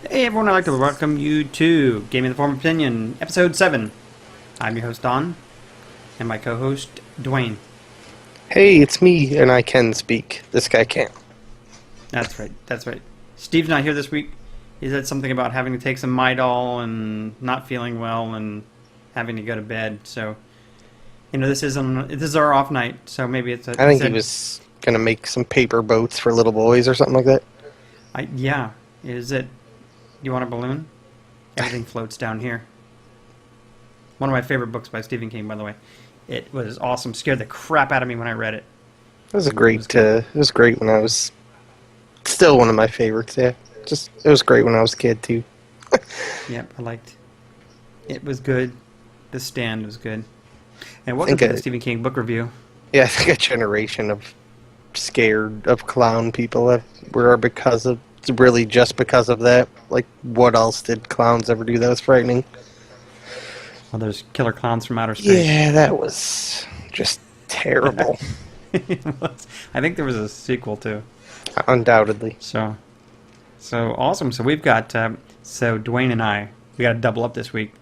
Hey everyone, I'd like to welcome you to Gaming the Form of Opinion, Episode 7. I'm your host Don, and my co-host Dwayne. Hey, it's me, and I can speak. This guy can't. That's right. Steve's not here this week. He said something about having to take some Midol and not feeling well and having to go to bed. So, this is our off night, so maybe it's I think he was going to make some paper boats for little boys or something like that. Yeah. Is it... You want a balloon? Everything floats down here. One of my favorite books by Stephen King, by the way. It was awesome. Scared the crap out of me when I read it. It was great when I was... Still one of my favorites, yeah. It was great when I was a kid, too. Yep, I liked it. It was good. The Stand was good. And welcome to the Stephen King book review. Yeah, I think a generation of scared of clown people were really just because of that. Like, what else did clowns ever do that was frightening? Well, there's Killer Clowns from Outer Space. Yeah, that was just terrible. I think there was a sequel, too. Undoubtedly. So awesome. So we've got, Dwayne and I, we got to double up this week.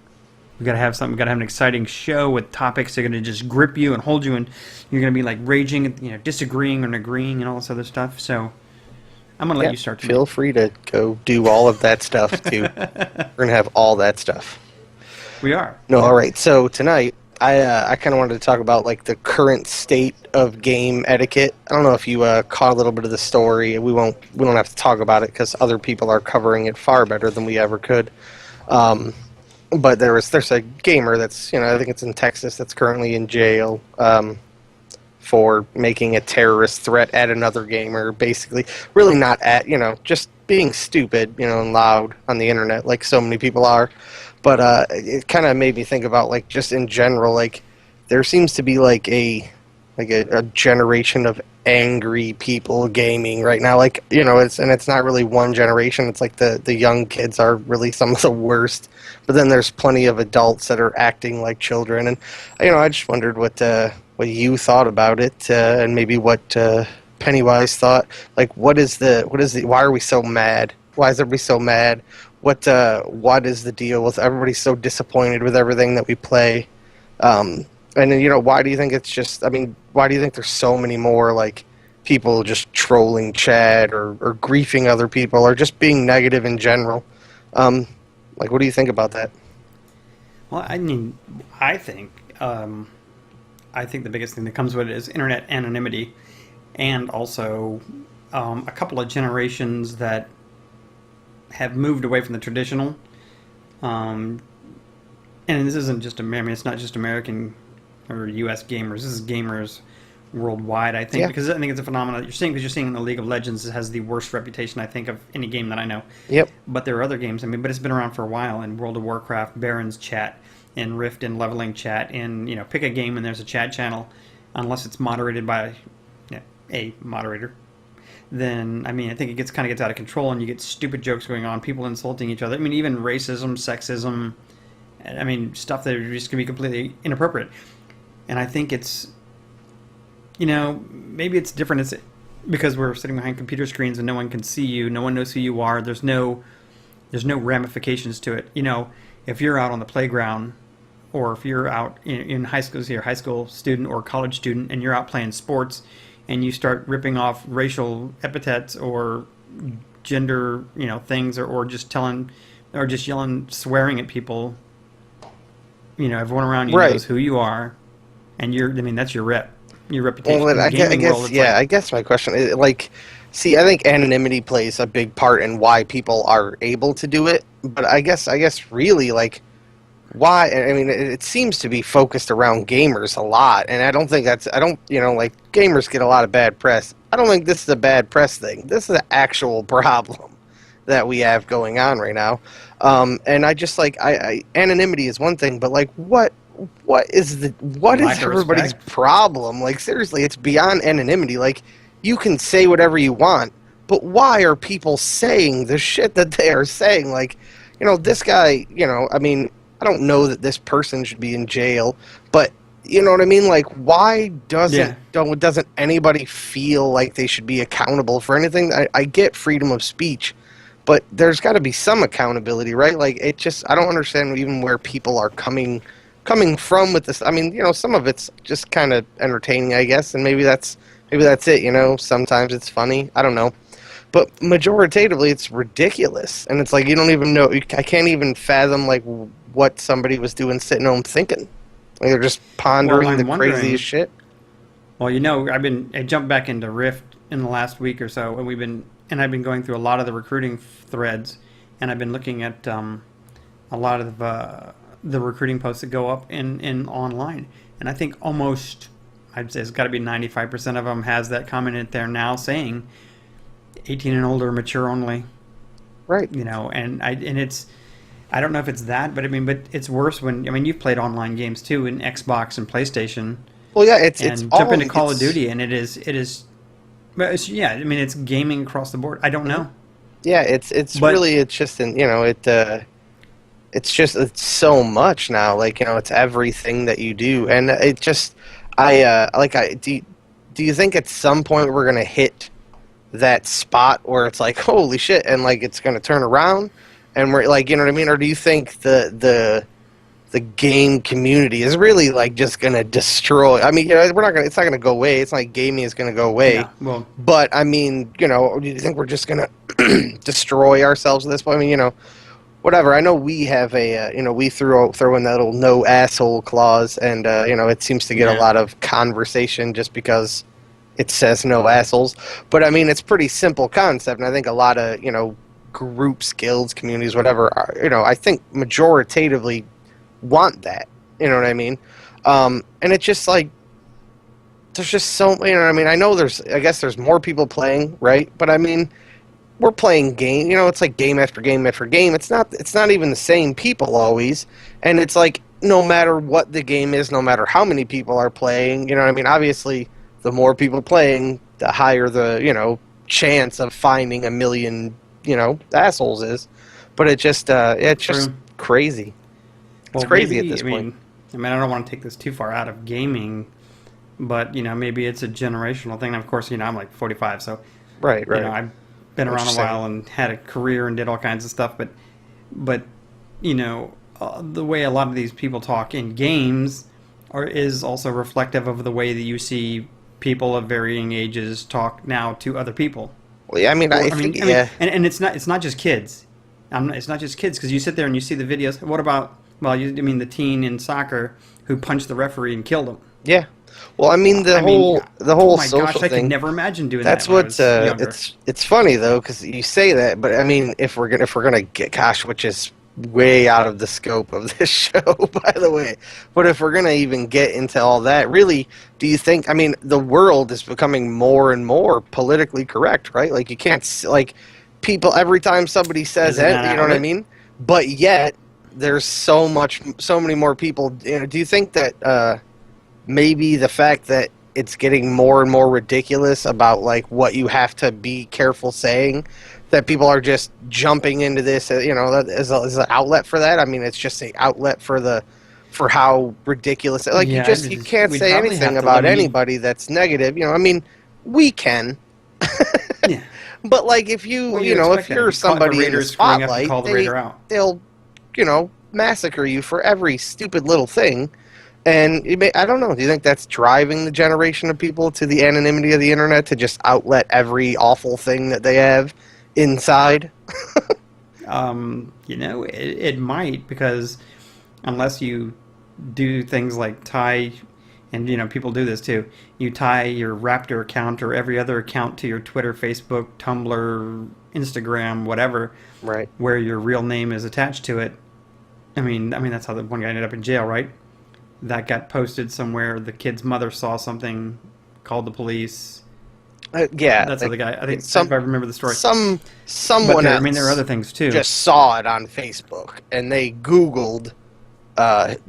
We got to have something. We got to have an exciting show with topics that are going to just grip you and hold you, and you're going to be like raging, disagreeing and agreeing and all this other stuff. So I'm going to let you start tonight. Feel free to go do all of that stuff, too. We're going to have all that stuff. We are. No, all right. So tonight, I kind of wanted to talk about like the current state of game etiquette. I don't know if you caught a little bit of the story. We don't have to talk about it because other people are covering it far better than we ever could. But there's a gamer that's, I think it's in Texas, that's currently in jail for making a terrorist threat at another gamer, basically. Really not at, just being stupid, and loud on the internet like so many people are. But it kind of made me think about, like, just in general, like, there seems to be, like, a generation of angry people gaming right now. Like, it's not really one generation. It's like the young kids are really some of the worst. But then there's plenty of adults that are acting like children. And, I just wondered what you thought about it, and maybe what Pennywise thought. Like, what is the why are we so mad? Why is everybody so mad? What is the deal with everybody so disappointed with everything that we play? And then, why do you think it's just, why do you think there's so many more, like, people just trolling chat or griefing other people or just being negative in general? Like, what do you think about that? Well, I think the biggest thing that comes with it is internet anonymity, and also a couple of generations that have moved away from the traditional. And this isn't just it's not just American or U.S. gamers. This is gamers worldwide, I think, yeah. Because I think it's a phenomenon that you're seeing, because you're seeing in the League of Legends, it has the worst reputation, I think, of any game that I know. Yep. But there are other games, but it's been around for a while, in World of Warcraft, Baron's chat, in Rift and Leveling chat, and, pick a game and there's a chat channel, unless it's moderated by a moderator. Then, I think it kind of gets out of control, and you get stupid jokes going on, people insulting each other. Even racism, sexism, stuff that just can be completely inappropriate. And I think it's, maybe it's different. It's because we're sitting behind computer screens and no one can see you, no one knows who you are. There's no ramifications to it. If you're out on the playground or if you're out in high school, say you're a high school student or college student, and you're out playing sports, and you start ripping off racial epithets or gender, things, or just telling, or just yelling, swearing at people, everyone around you Right. knows who you are, and that's your reputation. Well, In the I gaming guess, world, it's yeah. like, I guess my question is see, I think anonymity plays a big part in why people are able to do it. But I guess really, why? I mean, it seems to be focused around gamers a lot, and I don't think gamers get a lot of bad press. I don't think this is a bad press thing. This is an actual problem that we have going on right now. And I just anonymity is one thing, but what is lack of everybody's respect. problem? Like, seriously, it's beyond anonymity. Like, you can say whatever you want, but why are people saying the shit that they are saying? Like, this guy, I mean, I don't know that this person should be in jail, but you know what I mean? Like, why doesn't anybody feel like they should be accountable for anything? I get freedom of speech, but there's got to be some accountability, right? Like, I don't understand even where people are coming from with this. I mean, some of it's just kind of entertaining, I guess, and maybe that's it. Sometimes it's funny. I don't know. But majoritatively, it's ridiculous, and it's like you don't even know. I can't even fathom what somebody was doing, sitting home thinking. Like, they're just pondering I'm the wondering- craziest shit. Well, I jumped back into Rift in the last week or so, and I've been going through a lot of the recruiting threads, and I've been looking at a lot of the recruiting posts that go up in online, and I think I'd say it's got to be 95% of them has that comment in there now saying 18 and older, mature only, Right. and it's. I don't know if it's that, but it's worse when you've played online games too in Xbox and PlayStation. Well, yeah, it's And all jump into Call of it's- Duty, and but it's gaming across the board. I don't know. Yeah, it's But- really it's just it's so much now. It's everything that you do, and it just do you think at some point we're gonna hit that spot where it's like, holy shit, and it's gonna turn around, and we're you know what I mean? Or do you think the game community is really just gonna destroy? I mean, it's not gonna go away. It's not like gaming is gonna go away. Yeah, well, But I mean, do you think we're just gonna destroy ourselves at this point? I mean, whatever. I know we have we throw in that little no asshole clause, and it seems to get a Yeah. lot of conversation just because it says no assholes. But I mean, it's pretty simple concept, and I think a lot of groups, guilds, communities, whatever, I think majoritatively want that. You know what I mean? And it's just there's just so, I mean, I guess there's more people playing, right? But I mean, we're playing game, it's like game after game after game. It's not even the same people always. And it's no matter what the game is, no matter how many people are playing, you know what I mean? Obviously, the more people playing, the higher the, chance of finding a million, assholes is. But it's just True. crazy. It's crazy at this point. I don't want to take this too far out of gaming, but maybe it's a generational thing. Of course, I'm like 45, so Right. I've been around a while and had a career and did all kinds of stuff. But the way a lot of these people talk in games is also reflective of the way that you see people of varying ages talk now to other people. Well, yeah, I mean, yeah. And it's not just kids. It's not just kids, because you sit there and you see the videos. What about the teen in soccer who punched the referee and killed him? Yeah. Well, I mean, the whole oh my social gosh, I thing. could never imagine doing That's that. when I what's was younger. it's funny though, because you say that, but I mean, if we're gonna get, gosh, which is way out of the scope of this show, by the way, but if we're gonna even get into all that, really, do you think? I mean, the world is becoming more and more politically correct, right? Like, you can't people every time somebody says Isn't it, that you know what I outlet? mean? But yet, there's so many more people. Do you think that maybe the fact that it's getting more and more ridiculous about what you have to be careful saying, that people are just jumping into this, that is an outlet for that? I mean, it's just an outlet for how ridiculous. Yeah, you can't we'd say probably anything have to about limit- anybody that's negative. I mean, we can. Yeah. But if you Well, if expect that. you're If you caught the somebody in the Raiders screwing up, you spotlight, call the Raider out. they'll massacre you for every stupid little thing. And I don't know. Do you think that's driving the generation of people to the anonymity of the internet to just outlet every awful thing that they have inside? It might, because unless you do things like tie, and people do this too, you tie your Raptor account or every other account to your Twitter, Facebook, Tumblr, Instagram, whatever, Right. where your real name is attached to it. I mean that's how the one guy ended up in jail, right? That got posted somewhere. The kid's mother saw something, called the police. Yeah. That's how the guy. I think some if I remember the story. Someone But else. I mean, there are other things too. Just saw it on Facebook, and they Googled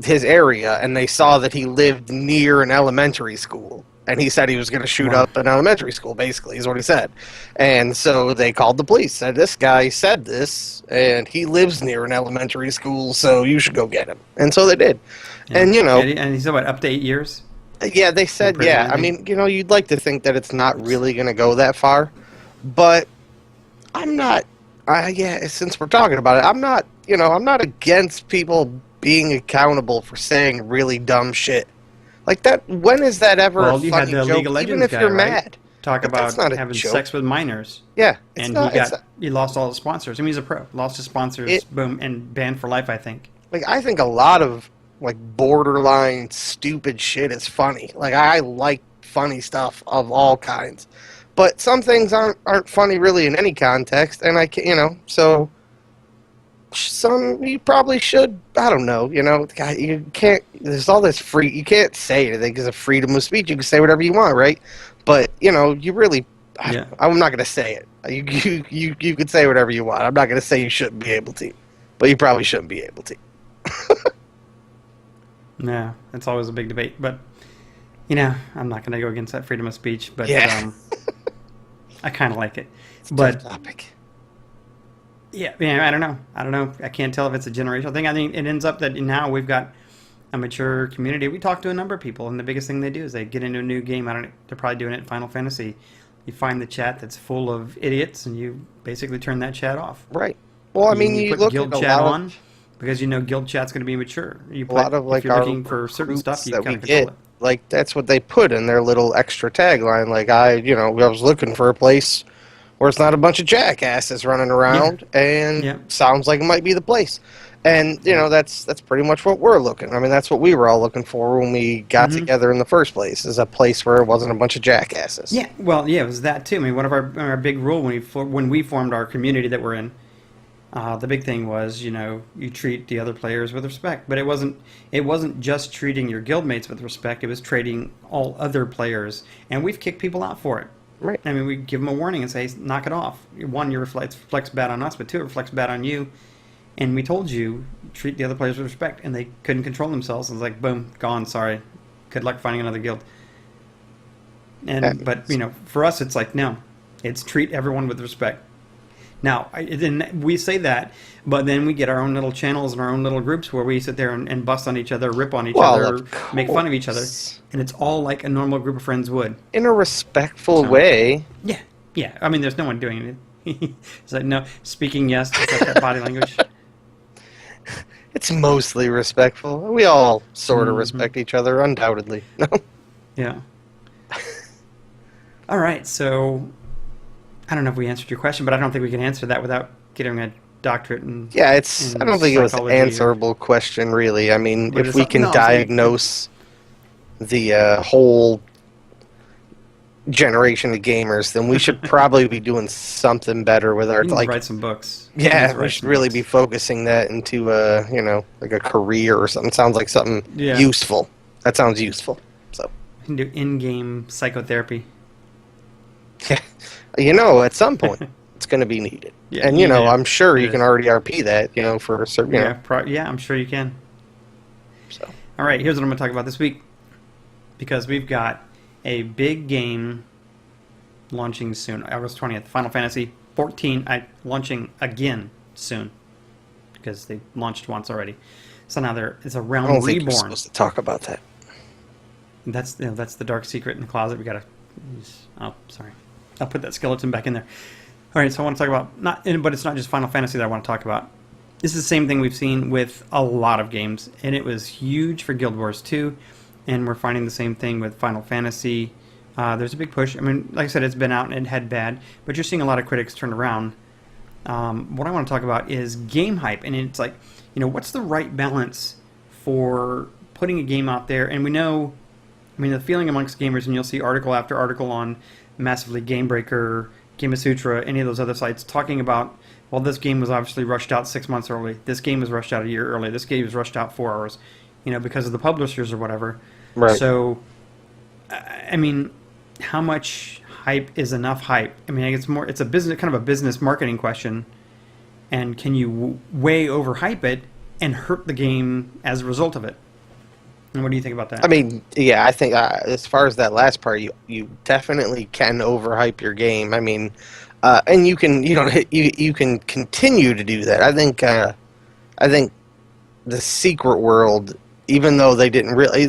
his area, and they saw that he lived near an elementary school, and he said he was going to shoot Wow. up an elementary school. Basically, is what he said. And so they called the police. Said this guy said this, and he lives near an elementary school, so you should go get him. And so they did. Yeah. And And he said what, up to 8 years? yeah, they said, prison, yeah. I I mean, you'd like to think that it's not really going to go that far, but I'm not. Yeah, since we're talking about it, I'm not against people being accountable for saying really dumb shit like that. When is that ever Well, a you had funny the joke? League of Legends Even if guy, you're right? mad, Talk But that's about not a having joke. sex with minors, yeah, and he lost all his sponsors. I mean, he's a pro, lost his sponsors, boom, and banned for life, I think. like I think a lot of like borderline stupid shit is funny. Like I like funny stuff of all kinds, but some things aren't funny really in any context, and I can so some you probably should. I don't know. God, you can't. There's all this free. You can't say anything because of freedom of speech. You can say whatever you want, right? But you really. Yeah. I'm not going to say it. You could say whatever you want. I'm not going to say you shouldn't be able to, but you probably shouldn't be able to. Yeah, it's always a big debate, but I'm not going to go against that freedom of speech. But Yeah. I kind of like it. It's a But tough topic. yeah, I don't know. I can't tell if it's a generational thing. I think it ends up that now we've got a mature community. We talk to a number of people, and the biggest thing they do is they get into a new game. They're probably doing it in Final Fantasy. You find the chat that's full of idiots, and you basically turn that chat off. Right. Well, I mean, you put look guild at a chat lot on because guild chat's going to be mature. You a lot of like if you're our looking for certain stuff, recruits you that kind we of control get. it. Like that's what they put in their little extra tagline. Like I was looking for a place where it's not a bunch of jackasses running around, and Yeah. sounds like it might be the place. And that's pretty much what we're looking. I mean, that's what we were all looking for when we got Mm-hmm. together in the first place. Is a place where it wasn't a bunch of jackasses. Yeah, well, yeah, it was that too. I mean, one of our big rule when we formed our community that we're in, the big thing was you treat the other players with respect. But it wasn't just treating your guildmates with respect. It was treating all other players, and we've kicked people out for it. Right. I mean, we give them a warning and say, knock it off. One, it reflects bad on us, but two, it reflects bad on you. And we told you, treat the other players with respect, and they couldn't control themselves. And it's like, boom, gone. Sorry. Good luck finding another guild. But for us, it's like no, it's treat everyone with respect. Now, then we say that, but then we get our own little channels and our own little groups where we sit there and bust on each other, rip on each Well, other, of make fun of each other, course. and it's all like a normal group of friends would. In a respectful So- way. Yeah. I mean, there's no one doing it. It's like no speaking. Yes, it's like that body language. It's mostly respectful. We all sort of Mhm. respect each other, undoubtedly. Yeah. All right, so I don't know if we answered your question, but I don't think we can answer that without getting a doctorate in. Yeah, it's. in I don't think it was an psychology or- answerable question, really. I mean, But if it's we not- can no, it's like- diagnose the whole generation of gamers, then we should probably be doing something better with our You need to like. write some books. You need Yeah, to we write should some really books. be focusing that into like a career or something. Sounds like something Yeah. useful. That sounds useful. So, You can do in-game psychotherapy. at some point, it's going to be needed. Yeah, And yeah, I'm sure it you is. can already RP that, for a certain, Yeah, I'm sure you can. So. All right, here's what I'm going to talk about this week. Because we've got a big game launching soon, August 20th. Final Fantasy 14 launching again soon. Because they launched once already. So now it's a I Realm don't think you're Reborn. supposed to talk about that. That's the dark secret in the closet. We gotta. Oh, sorry. I'll put that skeleton back in there. All right, so I want to talk about but it's not just Final Fantasy that I want to talk about. This is the same thing we've seen with a lot of games, and it was huge for Guild Wars 2, and we're finding the same thing with Final Fantasy. There's a big push. I mean, like I said, it's been out and it had bad, but you're seeing a lot of critics turn around. What I want to talk about is game hype, and it's like, what's the right balance for putting a game out there? And we know, I mean, the feeling amongst gamers, and you'll see article after article on Massively, Game Breaker, Game Sutra, any of those other sites talking about, well, this game was obviously rushed out 6 months early. This game was rushed out a year early. This game was rushed out 4 hours, because of the publishers or whatever. Right. So, I mean, how much hype is enough hype? I mean, it's a business, kind of a business marketing question. And can you way overhype it and hurt the game as a result of it? And what do you think about that? I mean, yeah, I think as far as that last part, you definitely can overhype your game. I mean, and you can you can continue to do that. I think the Secret World, even though they didn't really,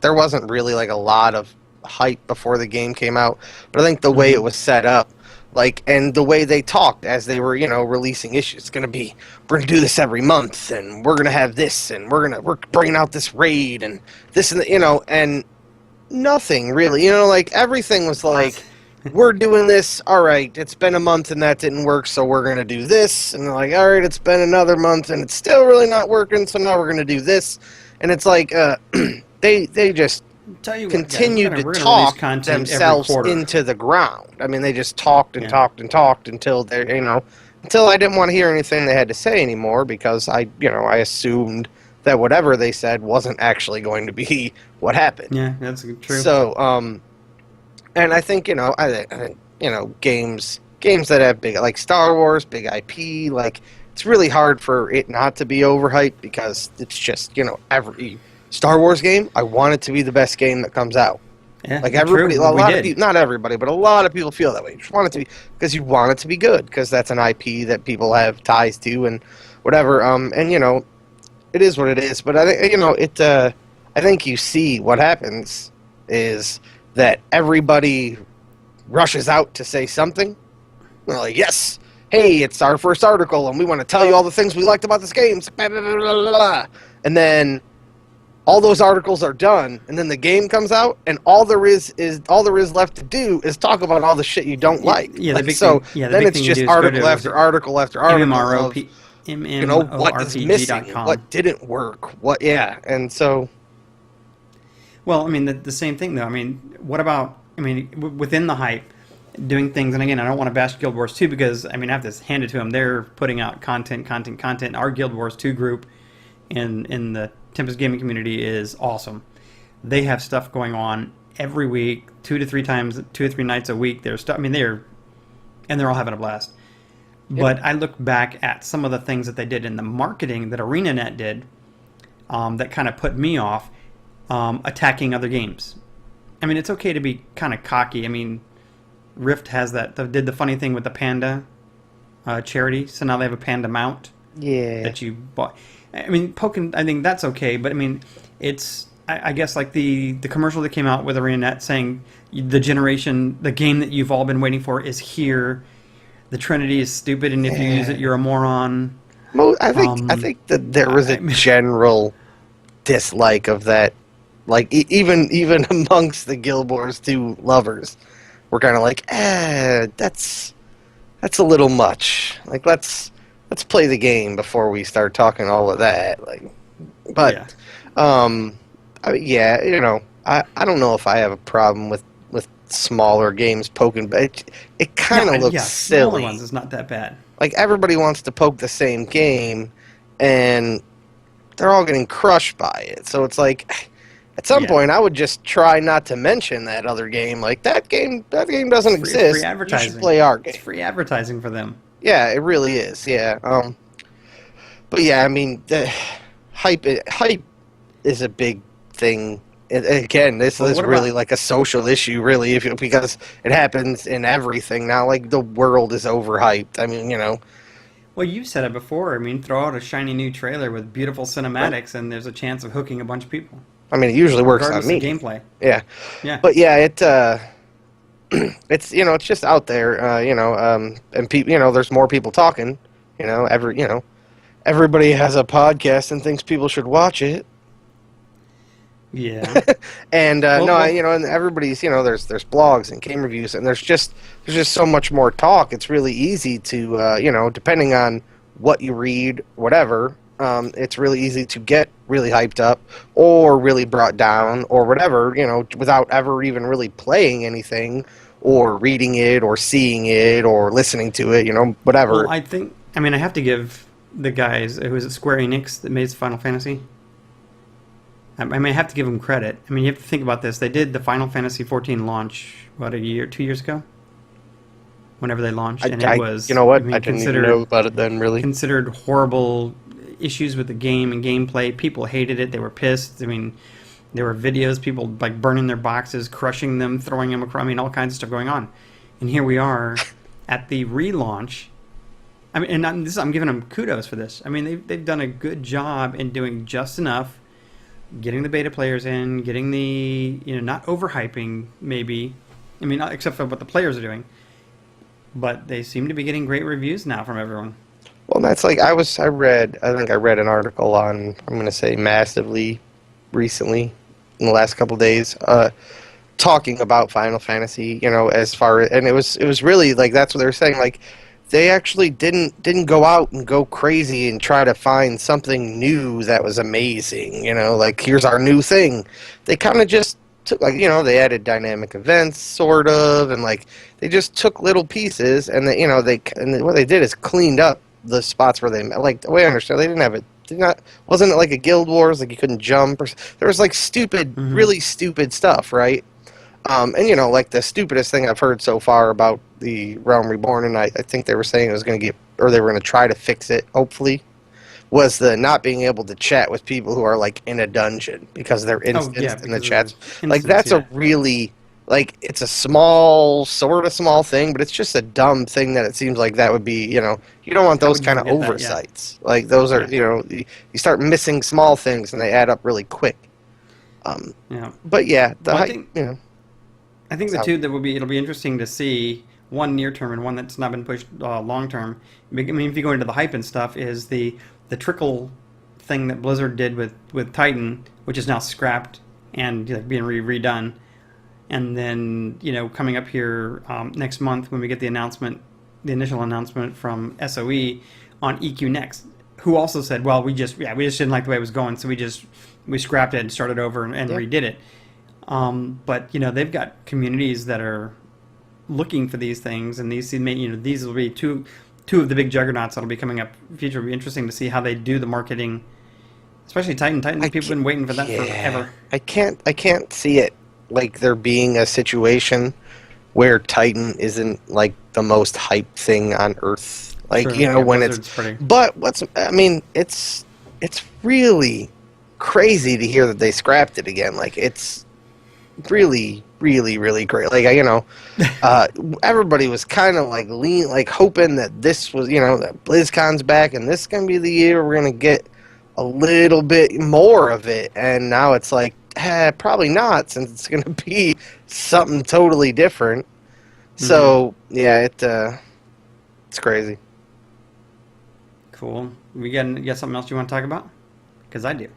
there wasn't really like a lot of hype before the game came out, but I think the way it was set up, and the way they talked as they were, releasing issues, we're gonna do this every month, and we're gonna have this, and we're bringing out this raid, and this, and and nothing really, everything was like, we're doing this, all right, it's been a month and that didn't work, so we're gonna do this, and they're like, all right, it's been another month and it's still really not working, so now we're gonna do this, and it's like, they just continued to talk themselves into the ground. I mean, they just talked and talked and talked until until I didn't want to hear anything they had to say anymore, because I assumed that whatever they said wasn't actually going to be what happened. Yeah, that's true. So, and I think I think games that have big, like Star Wars, big IP, it's really hard for it not to be overhyped, because it's just every Star Wars game, I want it to be the best game that comes out. Yeah, everybody, true. a lot of people, not everybody, but a lot of people feel that way. You just want it to be, because you want it to be good, because that's an IP that people have ties to and whatever. And it is what it is. But I think I think you see what happens is that everybody rushes out to say something. They're like, yes, hey, it's our first article, and we want to tell you all the things we liked about this game. Blah, blah, blah, blah, blah. And then all those articles are done, and then the game comes out, and all there is left to do is talk about all the shit you don't like. Yeah, then it's just article after article after article. What is missing, what didn't work, and so. Well, I mean, the same thing though. I mean, what about? I mean, within the hype, doing things, and again, I don't want to bash Guild Wars 2, because I mean, I have to hand it to them. They're putting out content. Our Guild Wars 2 group in the Tempest Gaming community is awesome. They have stuff going on every week, 2 to 3 nights a week. There's stuff. I mean, they're all having a blast. Yep. But I look back at some of the things that they did in the marketing that ArenaNet did, that kind of put me off, attacking other games. I mean, it's okay to be kind of cocky. I mean, Rift has that. They did the funny thing with the Panda charity, so now they have a Panda mount. Yeah. That you bought. I mean, I think that's okay, but I mean, it's, I guess, like the commercial that came out with ArenaNet saying the game that you've all been waiting for is here. The Trinity is stupid, and if you use it, you're a moron. Well, I think that there was a general dislike of that, even amongst the Guild Wars 2 lovers, we're kind of like, that's a little much. Let's play the game before we start talking all of that. I don't know if I have a problem with smaller games poking, but it kind of looks silly. Smaller ones is not that bad. Everybody wants to poke the same game, and they're all getting crushed by it. So it's like, at some point, I would just try not to mention that other game. That game doesn't exist. Free advertising. You should play our game. It's free advertising for them. Yeah, it really is. Yeah. But yeah, I mean, hype is a big thing. And again, this is really like a social issue, really, because it happens in everything now. The world is overhyped. I mean, Well, you've said it before. I mean, throw out a shiny new trailer with beautiful cinematics, and there's a chance of hooking a bunch of people. I mean, it usually works on me. Gameplay. Yeah. Yeah. But yeah, it's it's just out there, and people, there's more people talking, everybody has a podcast and thinks people should watch it. Yeah. And Well, and everybody's, there's blogs and game reviews, and there's just so much more talk. It's really easy to, depending on what you read, whatever, it's really easy to get really hyped up or really brought down or whatever, without ever even really playing anything or reading it or seeing it or listening to it, whatever. well, I have to give the guys who was at Square Enix that made Final Fantasy. I have to give them credit. I mean, you have to think about this. They did the Final Fantasy 14 launch, what, 2 years ago? Whenever they launched. And it was, you know what? I mean, I didn't even know about it then, really. considered horrible issues with the game and gameplay. People hated it. They were pissed. I mean, there were videos, people like burning their boxes, crushing them, throwing them across. I mean, all kinds of stuff going on. And here we are at the relaunch. I mean, and I'm giving them kudos for this. I mean, they've done a good job in doing just enough, getting the beta players in, getting the, not overhyping maybe. I mean, not except for what the players are doing. But they seem to be getting great reviews now from everyone. Well, that's like I read an article on, I'm going to say massively recently in the last couple of days, talking about Final Fantasy, as far as, and it was really like that's what they were saying, like they actually didn't go out and go crazy and try to find something new that was amazing, like here's our new thing. They kind of just took, like, they added dynamic events sort of, and like they just took little pieces and what they did is cleaned up the spots where they, like, the way I understand, they didn't have it. Wasn't it like a Guild Wars, like you couldn't jump, or there was like stupid, really stupid stuff, right? And like the stupidest thing I've heard so far about the Realm Reborn, and I think they were saying it was going to get, or they were going to try to fix it, hopefully, was the not being able to chat with people who are like in a dungeon because they're instanced in the chats. Like that's a really, like, it's a sort of small thing, but it's just a dumb thing that it seems like that would be, you don't want those kind of oversights. Like those are, you start missing small things and they add up really quick. But yeah, I think the two that it'll be interesting to see, one near term and one that's not been pushed long term. I mean, if you go into the hype and stuff, is the trickle thing that Blizzard did with Titan, which is now scrapped and being redone. And then, coming up here next month when we get the initial announcement from SOE on EQ Next, who also said, well, we just didn't like the way it was going, so we scrapped it and started over and redid it. But they've got communities that are looking for these things, and these will be two of the big juggernauts that'll be coming up in the future. It'll be interesting to see how they do the marketing, especially Titan. People have been waiting for that forever. I can't see it like there being a situation where Titan isn't like the most hyped thing on Earth. Like, when it's pretty. But it's really crazy to hear that they scrapped it again. Like, it's really, really, really great. Like, everybody was kind of like hoping that this was, that BlizzCon's back and this is going to be the year we're going to get a little bit more of it. And now it's like, probably not, since it's going to be something totally different. So, yeah, it's crazy. Cool. You got something else you want to talk about? Because I do.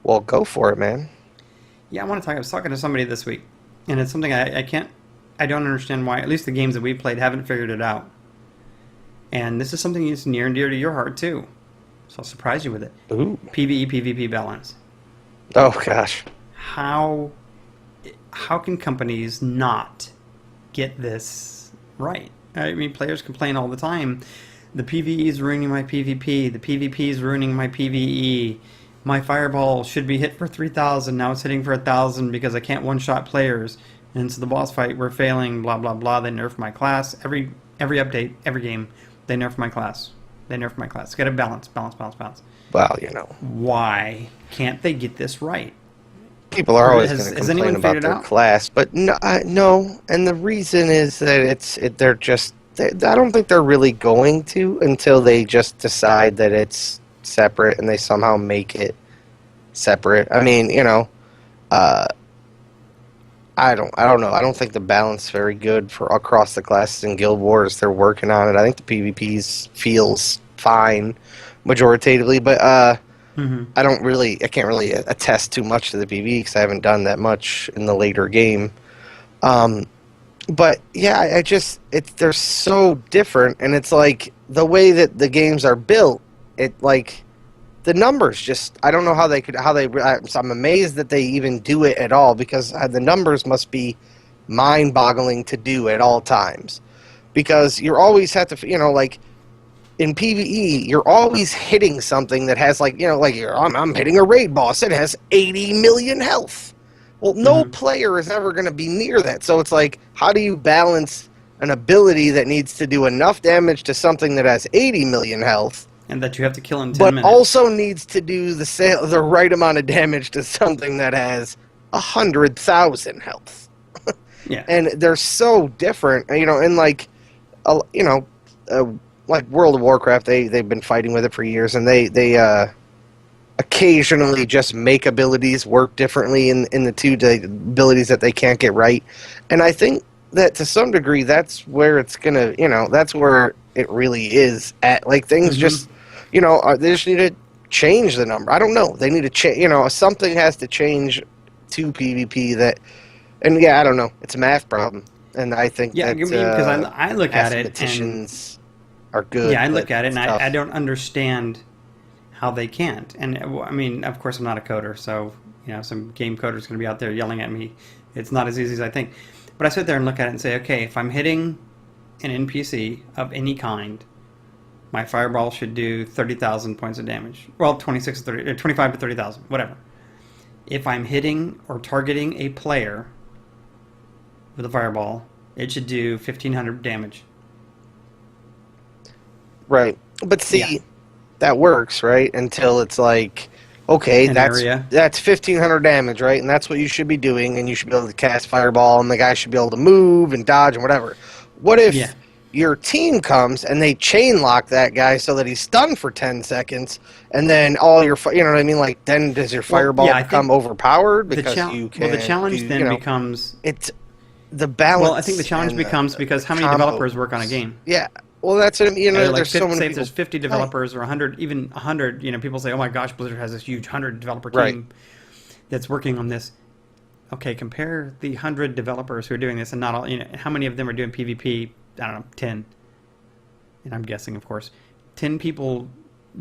Well, go for it, man. Yeah, I was talking to somebody this week, and it's something I don't understand why, at least the games that we played haven't figured it out. And this is something that's near and dear to your heart, too. So I'll surprise you with it. Ooh. PvE, PvP balance. Oh, gosh. How can companies not get this right? I mean, players complain all the time. The PvE is ruining my PvP. The PvP is ruining my PvE. My fireball should be hit for 3,000. Now it's hitting for 1,000 because I can't one-shot players. And so the boss fight, we're failing, blah, blah, blah. They nerf my class. Every update, every game, they nerf my class. It's got to balance. Well, Why can't they get this right? People are always going to complain about their class, but no. And the reason is that I don't think they're really going to until they just decide that it's separate and they somehow make it separate. I mean, I don't know. I don't think the balance is very good for across the classes in Guild Wars. They're working on it. I think the PvPs feels fine. majoritatively, but Hmm. I can't really attest too much to the PvE because I haven't done that much in the later game. Um, but yeah, I just they're so different, and it's like the way that the games are built. It like the numbers just I don't know how they I'm amazed that they even do it at all because the numbers must be mind-boggling to do at all times because you always have to like in PvE, you're always hitting something that has like like I'm hitting a raid boss. It has 80 million health. Well, no Hmm. player is ever going to be near that. So it's like, how do you balance an ability that needs to do enough damage to something that has 80 million health, And that you have to kill in 10 but minutes. also needs to do the right amount of damage to something that has 100,000 health? Yeah. And they're so different, and like uh, you know, uh, like World of Warcraft, they've been fighting with it for years, and they occasionally just make abilities work differently in the two abilities that they can't get right, and I think that to some degree that's where it's gonna, that's where it really is at. Like things Hmm. just, they just need to change the number. I don't know. They need to change. Something has to change to PvP that, and yeah, I don't know. It's a math problem, and I think Yeah, I that mean, because I look at it and mathematicians are good, yeah, I but look at it and it's I tough. don't understand how they can't. And I mean, of course, I'm not a coder, so some game coder is going to be out there yelling at me. It's not as easy as I think. But I sit there and look at it and say, okay, if I'm hitting an NPC of any kind, my fireball should do 30,000 points of damage. Well, 26 to 30, 25 to 30,000, whatever. If I'm hitting or targeting a player with a fireball, it should do 1,500 damage. Right. But Yeah, see, that works, right? Until it's like, okay, an area. that's 1,500 damage, right? And that's what you should be doing, and you should be able to cast fireball, and the guy should be able to move and dodge and whatever. What Yeah. if your team comes and they chain lock that guy so that he's stunned for 10 seconds, and then all your, you know what I mean? Like, then does your Well, fireball yeah, I become think overpowered the because challenge. you Well, the can do, challenge then becomes. it's the Well, I think the balance challenge and becomes because how many developers work on a combos. game? Yeah. Well, that's what I mean. Like There's so 50, many say if there's people 50 playing. developers or 100, even 100. People say, "Oh my gosh, Blizzard has this huge 100 developer Right. team that's working on this." Okay, compare the 100 developers who are doing this, and not all. How many of them are doing PvP? I don't know, 10. And I'm guessing, of course, 10 people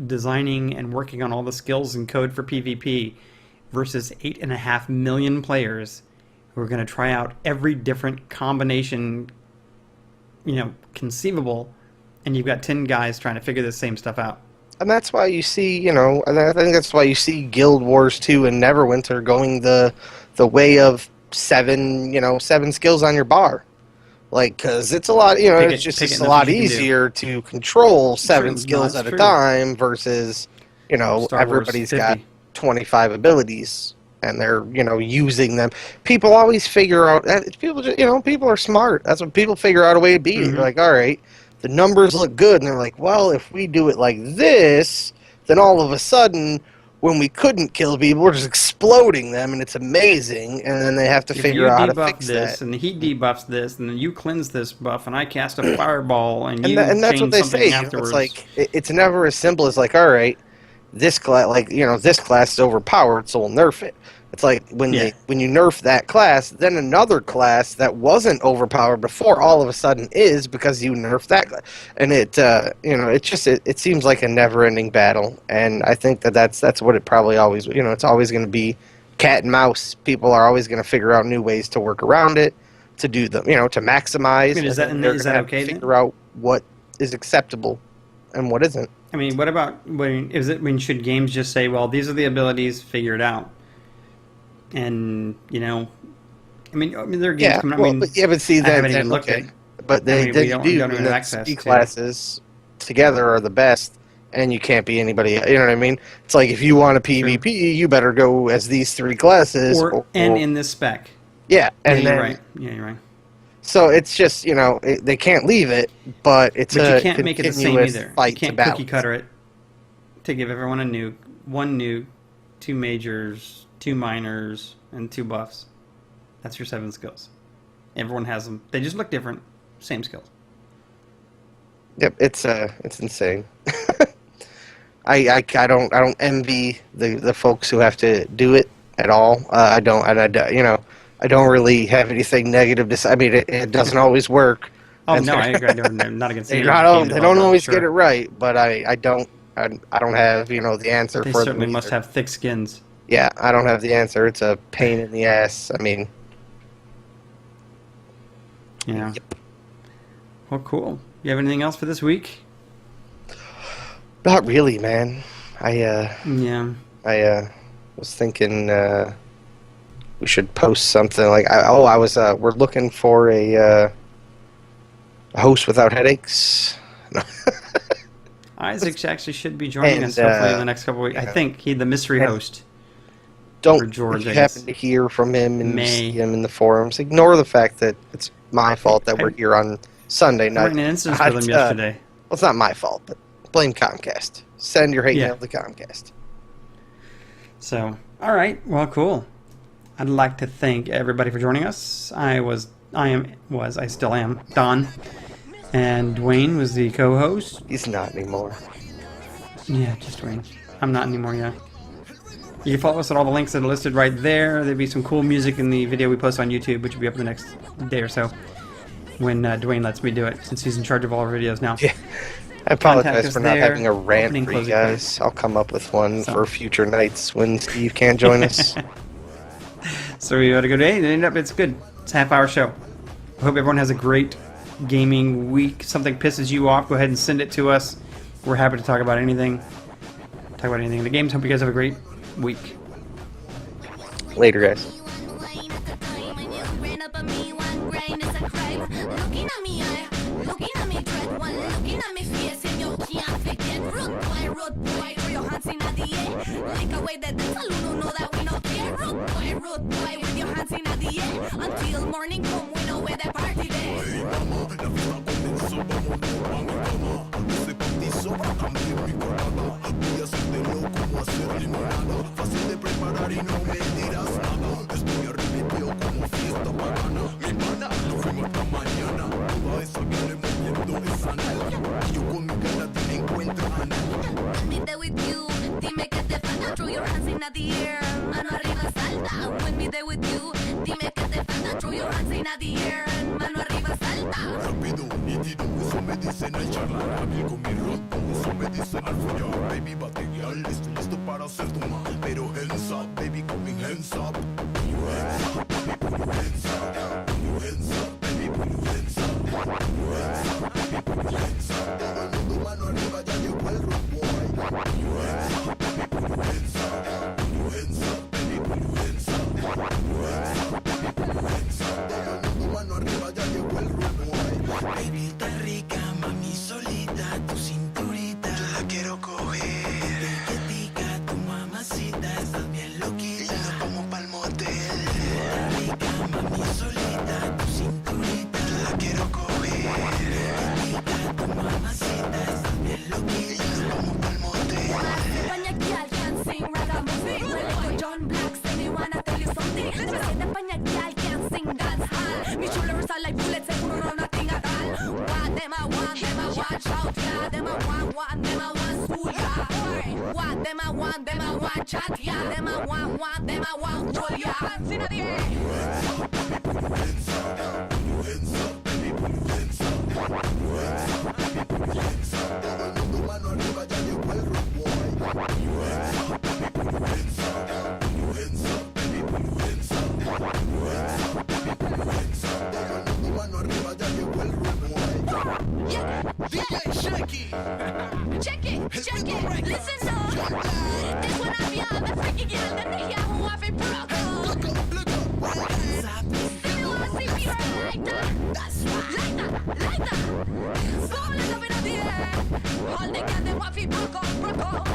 designing and working on all the skills and code for PvP versus 8.5 million players who are going to try out every different combination, conceivable, and you've got 10 guys trying to figure this same stuff out. And that's why you see, and I think that's why you see Guild Wars 2 and Neverwinter going the way of seven, 7 skills on your bar. Like, because it's a lot, Pick it, pick it, it's and a that's what lot you can do. easier to control seven True. No, skills that's at a true. time versus, Star Wars everybody's got 50. 25 abilities and they're, using them. People always figure out that people just, people are smart. That's what people figure out a way to beat it. You're Mm-hmm. like, all right, the numbers look good. And they're like, well, if we do it like this, then all of a sudden, when we couldn't kill people, we're just exploding them and it's amazing. And then they have to If figure you out how to debuff fix that. this, and he debuffs this, and then you cleanse this buff, and I cast a fireball, and And you and that's what change they say. something It's afterwards. like it's never as simple as like, all right, this class, like this class is overpowered, so we'll nerf it. It's like Yeah. when you nerf that class, then another class that wasn't overpowered before all of a sudden is because you nerfed that class, and it seems like a never-ending battle. And I think that's what it probably always it's always going to be cat and mouse. People are always going to figure out new ways to work around it, to do them to I maximize, mean, and then they're is going to that have to okay then? figure out what is acceptable and what isn't. I mean, what about when is it? When should games just say, "Well, these are the abilities, figure it out"? And I mean, there are games Yeah, coming. I well, mean, but see, I haven't even then looked at. okay, but I they mean, we then you don't do, even and have then access C to. classes together are the best, and you can't be anybody. You know what I mean? It's like if you want a True. PvP, you better go as these 3 classes, And or in this spec. yeah, Yeah, and you're then right. Yeah, you're right. so it's just they can't leave it, but it's But you a can't make it the same continuous either. You fight to can't cookie balance. cutter it to give everyone a nuke, one nuke, two majors, two minors, and two buffs. That's your 7 skills. Everyone has them. They just look different. Same skills. Yep, it's insane. I don't envy the folks who have to do it at all. I don't, I don't really have anything negative to say. I mean, it doesn't always work. Oh And no, I they're- agree. I'm not against They any don't, game they don't developer, always sure. get it right, but I don't have the answer They for certainly them must either. have thick skins. Yeah, I don't have the answer. It's a pain in the ass. I mean, Yeah. Well, cool. You have anything else for this week? not really, man. Yeah. I was thinking we should post something like we're looking for a host without headaches. Isaac actually should be joining And, us hopefully in the next couple of weeks. I yeah. think he's the mystery And- host. Don't Or George, if you I guess. happen to hear from him and May. see him in the forums. Ignore the fact that it's my fault that we're here on Sunday I night. ran an instance Not, with him yesterday. Well, it's not my fault, but blame Comcast. Send your hate Yeah. mail to Comcast. So, all right. Well, cool. I'd like to thank everybody for joining us. I still am Don, and Dwayne was the co-host. He's not anymore. Yeah, just Dwayne. I'm not anymore. Yeah. You can follow us at all the links that are listed right there. There'll be some cool music in the video we post on YouTube, which will be up the next day or so when Dwayne lets me do it, since he's in charge of all our videos now. Yeah. I Contact apologize us for not there. having a rant Opening, for you closing guys. I'll come up with one So. for future nights when Steve can't join us. So we had a good day. It's good. It's a half-hour show. I hope everyone has a great gaming week. Something pisses you off, go ahead and send it to us. We're happy to talk about anything. Talk about anything in the games. Hope you guys have a great week. Later, guys. Until morning come, we know where the party day. When me there with you, dime que te falta. Throw your hands in the air, mano arriba salta. When me there with you, dime que te falta. Throw your hands in the air, mano arriba salta. Rápido, nítido, eso me dicen al charlar hábil con mi roto, eso me dicen al follar. Baby, batería, estoy listo para hacer tu mal. Pero hands up, baby, coming hands up. Put your hands up, baby, put your hands up. Put your hands up, baby, put your hands up. Put your hands up, baby, put your hands up. Todo el mundo mano arriba, ya llegó el road boy. Put your hands up, baby, put your hands up. Put your hands up, baby, put your hands up. Put your hands up, baby, put your hands up. Todo el mundo mano arriba, ya llegó el road boy. Baby, está rica, mami solita, tu cinturita, yo la quiero coger. Tica, tu mamacita, estás bien loquita, nos vamos pa'l motel. Está rica, mami solita, tu cinturita, yo la quiero coger. Tica, tu mamacita, estás bien loquita, nos vamos pa'l motel. España girl can sing ragamuffin. Well, John Black say me wanna tell you something. Me say the España girl can sing dancehall. Me shoulders are like bullets, seguro no nothing at all. What them I want, shout yeah. Them I want, them I want school yeah. What them I want, chat yeah. Them I want, roll yeah. Hands in the air. Check it, listen up. This one I feel the freaky girl, the nigga who have it broke. See me wanna see me like that. That's right. Like that. Fall in love in the air. All the girls they want it broke up.